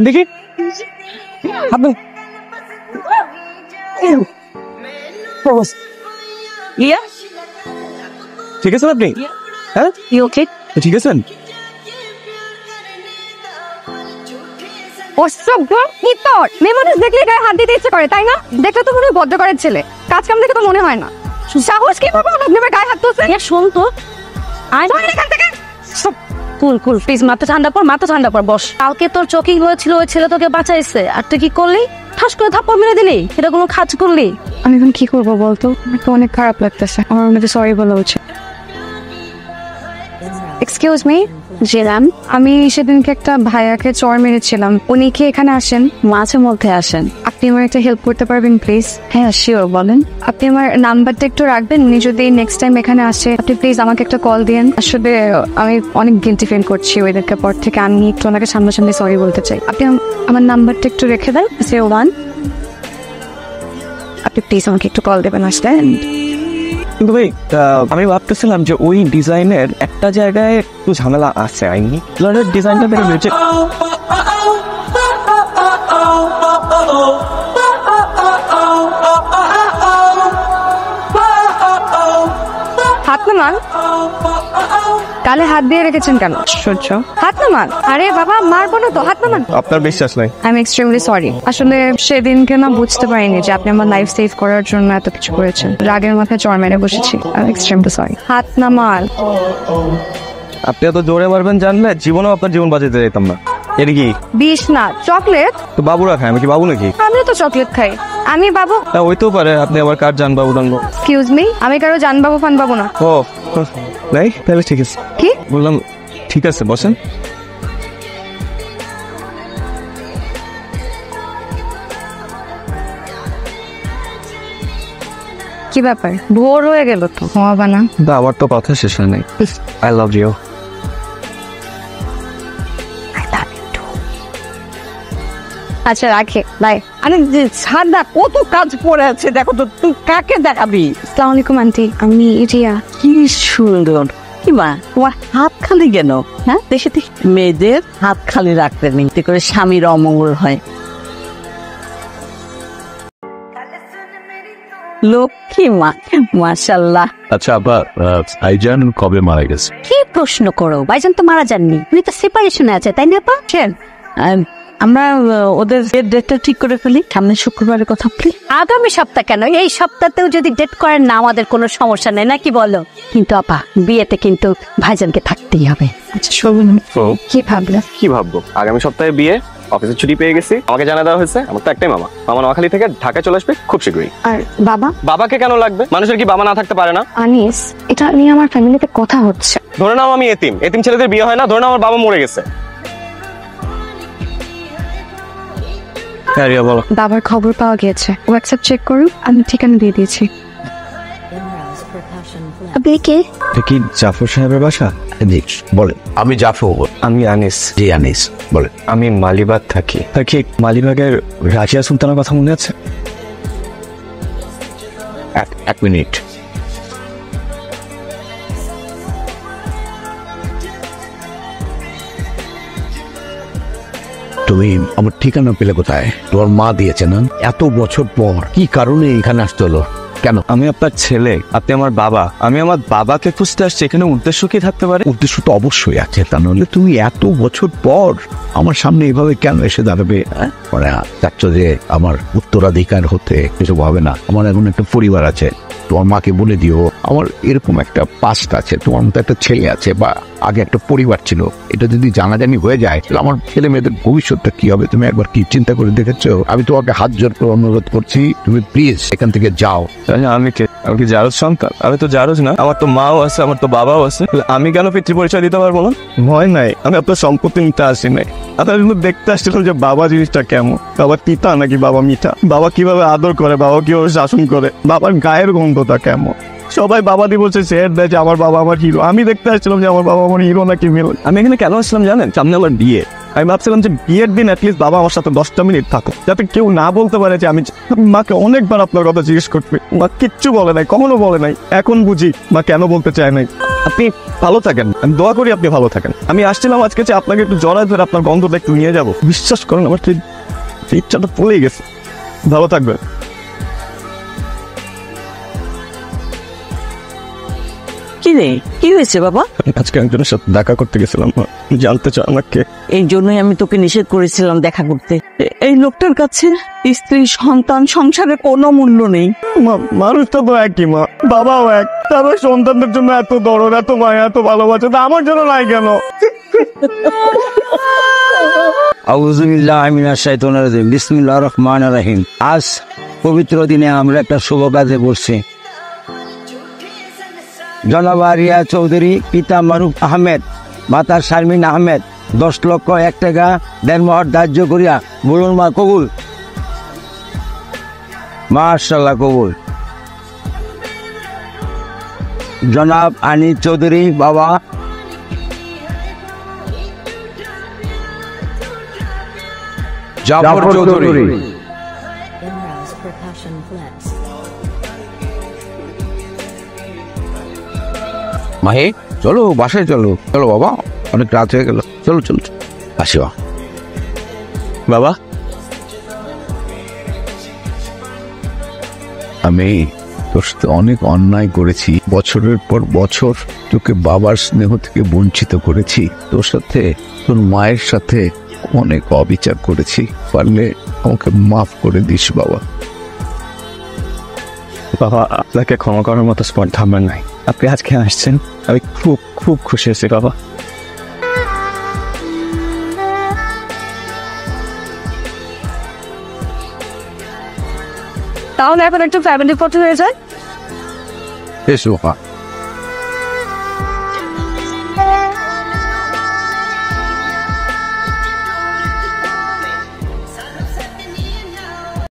দেখি ঠিক আছে আপনি? হ্যাঁ ঠিক আছেন? মেয়ে মানুষ দেখলে গায়ে হাত দিতে ইচ্ছে করে, তাই না? দেখলে তো মনে হয় বদ্ধ করার ছেলে, কাজ কাম দেখে তো মনে হয় না। সাহস কি করবো আপনি আমার গায়ে হাত তুলছে? শোন তো, এখান থেকে কুল কুল প্লিজ, মাথা ঠান্ডা পর, মাথা ঠান্ডা পর, বস। কালকে তোর চোখেই হয়েছিল ওই ছেলে তোকে বাঁচাইছে, আর তুই কি করলি? ঠাস করে থাপ্পড় মেরে দিলি, এটা কোনো কাজ করলি? আমি এখন কি করবো বলতো, আমার তো অনেক খারাপ লাগতেছে, আমার মধ্যে সরি বলা উচিত। Excuse me. জি ম্যাম। আমি সেদিনকে একটা ভাইয়াকে চড় মেরেছিলাম, উনি কি এখানে আসেন? মাঝে মধ্যে আসেন। আপনি আমার একটা হেল্প করতে পারবেন প্লিজ? হ্যাঁ শিওর, বলেন। আপনি আমার নাম্বারটা একটু রাখবেন, উনি যদি নেক্সট টাইম এখানে আসে আপনি প্লিজ আমাকে একটা কল দিন। আসলে আমি অনেক গিল্টি ফিল করছি ওইদিনকে পর থেকে, আমি একটু ওনাকে সামনাসামনি সরি বলতে চাই। আপনি আমার নাম্বারটা একটু রেখে দেন, 01। আপনি প্লিজ আমাকে একটু কল দেবেন আসলে। কিন্তু ভাই আমি ভাবতেছিলাম যে ওই ডিজাইনের একটা জায়গায় একটু ঝামেলা আছে, আইনি ডিজাইনটা বেড়ে রয়েছে। হাত নামান, কালে হাত দিয়ে রেখেছেন কেন? সহ্য, হাত নামান। আরে বাবা মারবো না তো, হাত নামান। আপনার বিশ্বাস নাই? I am extremely sorry. আসলে সেদিনকে না বুঝতে পারিনি যে আপনি আমার লাইফ সেভ করার জন্য এত কিছু করেছেন, রাগের মাথায় চড় মেরে বসেছি। I am extremely sorry. হাত নামান। আপনি এত জোরে মারবেন জানলে জীবনেও আপনার জীবন বাঁচাতে যেতাম না। এটা কি বিষ না চকলেট? তো বাবুরা খায়, আমি কি বাবু নাকি? আমিও তো চকলেট খাই, আমি বাবু? ওইতেও পারে আপনি আবার কার জান বাবু জানবো। এক্সকিউজ মি, আমি কারো জান বাবু ফান বাবু না। ও নাই, তাহলে ঠিক আছে। কি বললাম? ঠিক আছে বসেন। কি ব্যাপার, ভোর হয়ে গেল তো, ঘুমাবা না? আমার তো কথা শেষ হয় নাই। I love you. আচ্ছা রাখে, বাই। আরে সাদা কত কাজ পড়ে আছে, দেখো তো, তুই কাকে দেখাবি? আসসালামু আলাইকুম আন্টি, আমি রিয়া। কি সুন্দর। কি মা, তোমার হাত খালি কেন? হ্যাঁ দেখে মেয়েদের হাত খালি রাখতে নেই, এতে করে স্বামীর অমঙ্গল হয়। লক্ষ্মী মা, মাশাআল্লাহ। আচ্ছা আবার ভাইজান কবে মারা গেছে? কি প্রশ্ন করো, ভাইজান তো মারা যাননি, উনি তো সেপারেশনে আছে, তাই না? আমরা ওদের ডেটটা ঠিক করে ফেলি, সামনে শুক্রবারের কথা বলি। আগামী সপ্তাহ কেন, এই সপ্তাহতেও যদি ডেট করেন না আমাদের কোনো সমস্যা নেই, নাকি বলো? কিন্তু আপা বিয়েতে কিন্তু ভাইজানকে থাকতেই হবে। আচ্ছা শোভন, কি ভাবলে? কি ভাববো, আগামী সপ্তাহে বিয়ে, অফিসের ছুটি পেয়ে গেছি, আমাকে জানা দেওয়া হয়েছে আমার তো একটাই মামা, মামা নোয়াখালী থেকে ঢাকায় চলে আসবে খুব শীঘ্রই। আর বাবা? বাবাকে কেন লাগবে? মানুষের কি বাবা না থাকতে পারে না? আনিস, এটা নিয়ে আমার ফ্যামিলিতে কথা হচ্ছে। ধরে নাও আমি এতিম, এতিম ছেলেদের বিয়ে হয় না, ধরে নাও আমার বাবা মরে গেছে। বাবার খবর পাওয়া গিয়েছে, হোয়াটসঅ্যাপ চেক করুন, আমি ঠিকানা দিয়ে দিয়েছি। আপনি কে? কি জাফর সাহেবের বাসা? বলেন। আমি জাফর। আমি আনিস। জি আনিস, বলেন। আমি মালিবাগ থাকি। কি মালিবাগের রাজিয়া সুলতানের কথা মনে আছে? এক মিনিট। তুমি আমার ঠিকানা পেলে কোথায়? তোমার মা দিয়েছে না? এত বছর পর কি কারণে এখানে আসতে হলো? কেন? আমি আপনার ছেলে, আপনি আমার বাবা, আমি আমার বাবাকে খুঁজতে আসছি, এখানে উদ্দেশ্য কি থাকতে পারে? উদ্দেশ্য তো অবশ্যই আছে, তা নাহলে তুমি এত বছর পর আমার সামনে এভাবে কেন এসে দাঁড়াবে? মানে চাচ্ছ যে আমার উত্তরাধিকার হতে কিছু হবে না? আমার এখন একটা পরিবার আছে, তোমার মাকে বলে দিও আমার এরকম একটা পাস্ট আছে, তোমার মতো একটা ছেলে আছে, বা আগে একটা পরিবার ছিল, এটা যদি জানাজানি হয়ে যায় তাহলে আমার ছেলে মেয়েদের ভবিষ্যৎটা কি হবে? তুমি একবার কি চিন্তা করে দেখেছো? আমি তোমাকে হাত জোর করে অনুরোধ করছি, তুমি প্লিজ এখান থেকে যাও। আমি কি জারজ সন্তান? আমি তো জারজ না, আমার তো মাও আছে, আমার তো বাবাও আছে, আমি কেন পিতৃ পরিচয় দিতে পারবো না? ভয় নাই, আমি আপনার সম্পত্তি নিতে আসি নাই, আপনার দেখতে আসছিলাম যে বাবা জিনিসটা কেমন, বাবা পিতা নাকি বাবা মিঠা, বাবা কিভাবে আদর করে, বাবা কিভাবে শাসন করে, বাবার গায়ের গন্ধটা কেমন। সবাই বাবা দিবসে শেয়ার দেয় যে আমার বাবা আমার হিরো, আমি দেখতে আসছিলাম যে আমার বাবা আমার হিরো নাকি ভিলেন। আমি এখানে কেন আসছিলাম জানেন? সামনে আমার বিয়ে, আমি ভাবছিলাম যে বিয়ের দিন অ্যাটলিস্ট বাবা আমার সাথে 10টা মিনিট থাকো, যাতে কেউ না বলতে পারে যে আমি মাকে অনেকবার আপনার কথা জিজ্ঞেস করবে, মা কিচ্ছু বলে নাই, কখনো বলে নাই। এখন বুঝি মা কেন বলতে চায় নাই। আপনি ভালো থাকেন, আমি দোয়া করি আপনি ভালো থাকেন। আমি আসছিলাম আজকে যে আপনাকে একটু জড়ায় ধরে আপনার গন্ধটা একটু নিয়ে যাবো। বিশ্বাস করেন আমার সেই ইচ্ছাটা পড়েই গেছে। ভালো থাকবেন। কি রে, কি হয়েছে বাবা? আজকে একজনের সাথে দেখা করতে গেছিলাম, মা জানতে চাই আমাকে। এই জন্যই আমি তোকে নিষেধ করেছিলাম দেখা করতে। এই লোকটার কাছে স্ত্রী, সন্তান, সংসারে কোনো মূল্য নেই। মানুষটা তো একই, মা বাবাও এক, তারপর সন্তানদের জন্য এত দরদ, এত মায়া, এত ভালোবাসা, তা আমার জন্য নাই কেন? আউযুবিল্লাহি মিনাশ শাইতানির রাজিম। বিসমিল্লাহির রহমানির রহিম। আজ পবিত্র দিনে আমরা একটা শুভ কাজে বসছি। জনাব আরিয়া চৌধুরী, পিতা মারুফ আহমেদ, মাতা শারমিন আহমেদ 10 লক্ষ 1 টাকা দেনমোহর ধার্য করিয়া বলুন মা কবুল। মাশাআল্লাহ কবুল। জনাব আনিস চৌধুরী, বাবা জাফর চৌধুরী, মাহে চলো বাসায় চলো, চলো বাবা, অনেক রাত হয়ে গেল, চলো চলো আসি। বাবা, আমি তোর সাথে অনেক অন্যায় করেছি, বছরের পর বছর তোকে বাবার স্নেহ থেকে বঞ্চিত করেছি, তোর সাথে তোর মায়ের সাথে অনেক অবিচার করেছি, পারলে আমাকে মাফ করে দিস বাবা। বাবা আপনাকে ক্ষমা করার মতো স্পর্ধা আমার নাই। আপনি আজকে আসছেন, আমি খুব খুব খুশি আছি বাবা। তাহলে এখন একটু ফ্যামিলি ফটো হয়ে যায়। এসো